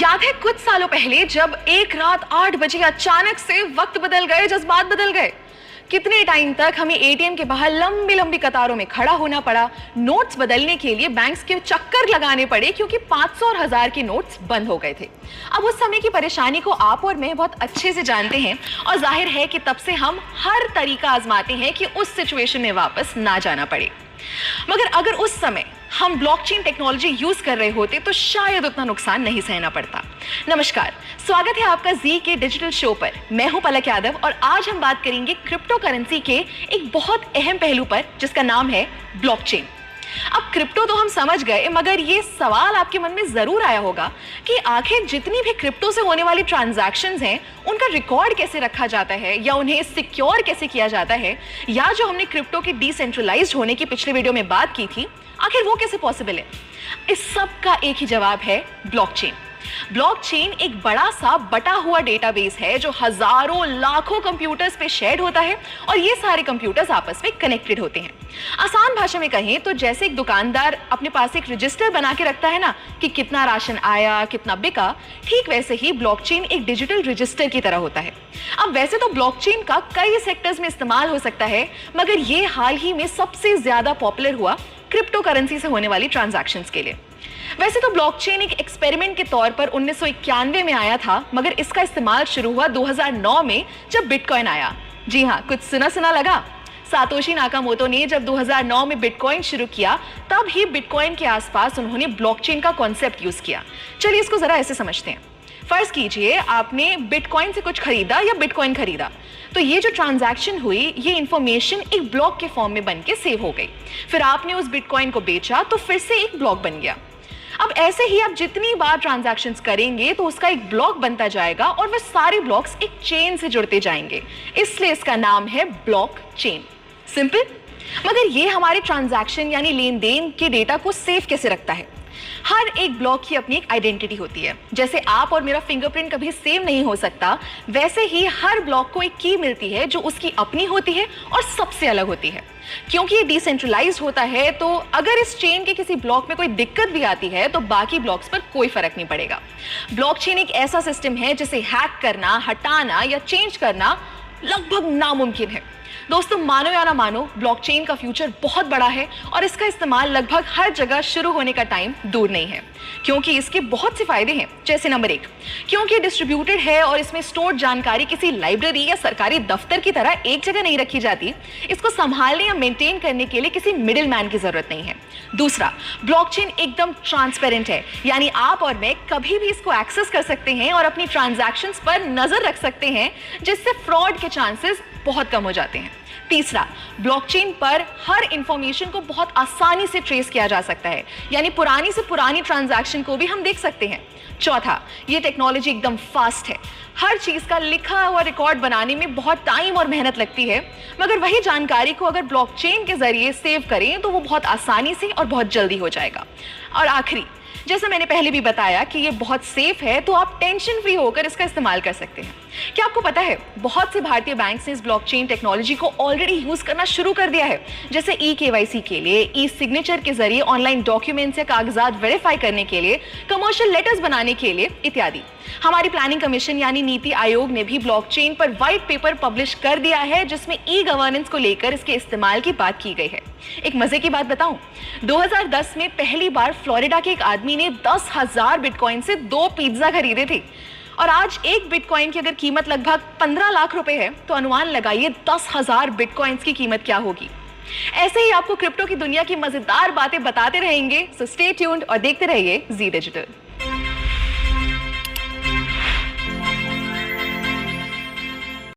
याद है कुछ सालों पहले जब एक रात 8 बजे अचानक से वक्त बदल गए, जज्बात बदल गए। कितने टाइम तक हमें एटीएम के बाहर लंबी लंबी कतारों में खड़ा होना पड़ा, नोट्स बदलने के लिए बैंक्स के चक्कर लगाने पड़े क्योंकि 500 और 1000 के नोट्स बंद हो गए थे। अब उस समय की परेशानी को आप और मैं बहुत अच्छे से जानते हैं और जाहिर है कि तब से हम हर तरीका आजमाते हैं कि उस सिचुएशन में वापस ना जाना पड़े। मगर अगर उस समय हम ब्लॉकचेन टेक्नोलॉजी यूज कर रहे होते तो शायद उतना नुकसान नहीं सहना पड़ता। नमस्कार, स्वागत है आपका जी के डिजिटल शो पर। मैं हूं पलक यादव और आज हम बात करेंगे क्रिप्टो करेंसी के एक बहुत अहम पहलू पर जिसका नाम है ब्लॉकचेन। अब क्रिप्टो तो हम समझ गए, मगर ये सवाल आपके मन में जरूर आया होगा कि आखिर जितनी भी क्रिप्टो से होने वाली ट्रांजैक्शंस हैं उनका रिकॉर्ड कैसे रखा जाता है या उन्हें सिक्योर कैसे किया जाता है, या जो हमने क्रिप्टो के डिसेंट्रलाइज्ड होने की पिछले वीडियो में बात की थी, आखिर वो कैसे पॉसिबल है। इस सब का एक ही जवाब है ब्लॉकचेन। ब्लॉकचेन एक बड़ा सा बटा हुआ डेटाबेस है जो हजारों लाखों कंप्यूटर्स पे शेयर होता है और ये सारे कंप्यूटर्स आपस में कनेक्टेड होते हैं। आसान भाषा में कहें तो जैसे एक दुकानदार अपने पास एक रजिस्टर बना के रखता है ना कि कितना राशन आया, कितना बिका, ठीक वैसे ही ब्लॉकचेन एक डिजिटल रजिस्टर की तरह होता है। अब वैसे तो ब्लॉकचेन का कई सेक्टर्स में इस्तेमाल हो सकता है, मगर ये हाल ही में सबसे ज्यादा पॉपुलर हुआ क्रिप्टो करेंसी से होने वाली ट्रांजैक्शंस के लिए। वैसे तो ब्लॉकचेन एक एक्सपेरिमेंट के तौर पर 1991 में आया था, मगर इसका इस्तेमाल शुरू हुआ 2009 में जब बिटकॉइन आया। जी हाँ, कुछ सुना सुना लगा। सातोशी नाकामोटो ने जब 2009 में बिटकॉइन शुरू किया तब ही बिटकॉइन के आसपास उन्होंने ब्लॉकचेन का कॉन्सेप्ट यूज किया। चलिए इसको जरा ऐसे समझते हैं। फर्ज कीजिए आपने बिटकॉइन से कुछ खरीदा या बिटकॉइन खरीदा, तो ये जो ट्रांजैक्शन हुई ये इंफॉर्मेशन एक ब्लॉक के फॉर्म में बन के सेव हो गई। फिर आपने उस बिटकॉइन को बेचा तो फिर से एक ब्लॉक बन गया। अब ऐसे ही आप जितनी बार ट्रांजैक्शंस करेंगे तो उसका एक ब्लॉक बनता जाएगा और वह सारे ब्लॉक्स एक चेन से जुड़ते जाएंगे, इसलिए इसका नाम है ब्लॉकचेन। सिंपल। मगर ये हमारे ट्रांजैक्शन यानी लेन देन के डेटा को सेव कैसे रखता है? हर एक ब्लॉक की अपनी एक आइडेंटिटी होती है। जैसे आप और मेरा फिंगरप्रिंट कभी सेव नहीं हो सकता, वैसे ही हर ब्लॉक को एक की मिलती है जो उसकी अपनी होती है और सबसे अलग होती है। क्योंकि ये डिसेंट्रलाइज्ड होता है तो अगर इस चेन के किसी ब्लॉक में कोई दिक्कत भी आती है तो बाकी ब्लॉक्स पर कोई फर्क नहीं पड़ेगा। ब्लॉकचेन एक ऐसा सिस्टम है जिसे हैक करना, हटाना या चेंज करना लगभग नामुमकिन है। दोस्तों, मानो या ना मानो, ब्लॉकचेन का फ्यूचर बहुत बड़ा है और इसका इस्तेमाल लगभग हर जगह शुरू होने का टाइम दूर नहीं है, क्योंकि इसके बहुत से फायदे हैं। जैसे नंबर 1, क्योंकि डिस्ट्रीब्यूटेड है और इसमें स्टोर्ड जानकारी किसी लाइब्रेरी या सरकारी दफ्तर की तरह एक जगह नहीं रखी जाती। इसको संभालने या मेंटेन करने के लिए किसी मिडिल मैन की जरूरत नहीं है। दूसरा, ब्लॉकचेन एकदम ट्रांसपेरेंट है, यानी आप और मैं कभी भी इसको एक्सेस कर सकते हैं और अपनी ट्रांजैक्शंस पर नजर रख सकते हैं, जिससे फ्रॉड के चांसेस बहुत कम हो जाते हैं। तीसरा, ब्लॉकचेन पर हर इंफॉर्मेशन को बहुत आसानी से ट्रेस किया जा सकता है, यानी पुरानी से पुरानी ट्रांजैक्शन को भी हम देख सकते हैं। चौथा, ये टेक्नोलॉजी एकदम फास्ट है। हर चीज का लिखा हुआ रिकॉर्ड बनाने में बहुत टाइम और मेहनत लगती है, मगर वही जानकारी को अगर ब्लॉकचेन के जरिए सेव करें तो वो बहुत आसानी से और बहुत जल्दी हो जाएगा। और आखिरी, जैसा मैंने पहले भी बताया कि ये बहुत सेफ है, तो आप टेंशन फ्री होकर इसका इस्तेमाल कर सकते हैं। क्या आपको पता है, बहुत से भारतीय बैंक्स ने इस ब्लॉकचेन टेक्नोलॉजी को ऑलरेडी यूज करना शुरू कर दिया है, जैसे ई-केवाईसी के लिए, ई सिग्नेचर के जरिए ऑनलाइन डॉक्यूमेंट्स या कागजात वेरीफाई करने के लिए, कमर्शियल लेटर्स बनाने के लिए इत्यादि। हमारी प्लानिंग कमीशन यानी नीति आयोग ने भी ब्लॉकचेन पर व्हाइट पेपर पब्लिश कर दिया है, जिसमें ई गवर्नेंस को लेकर इसके इस्तेमाल की बात की गई है। एक मजे की बात बताऊं, 2010 में पहली बार फ्लोरिडा के एक आदमी ने 10,000 बिटकॉइन से 2 पिज्जा खरीदे थे, और आज एक बिटकॉइन की अगर कीमत लगभग 15 लाख रुपए है तो अनुमान लगाइए 10,000 बिटकॉइंस की कीमत क्या होगी। ऐसे ही आपको क्रिप्टो की दुनिया की मजेदार बातें बताते रहेंगे, सो स्टे ट्यून्ड और देखते रहिए जी डिजिटल।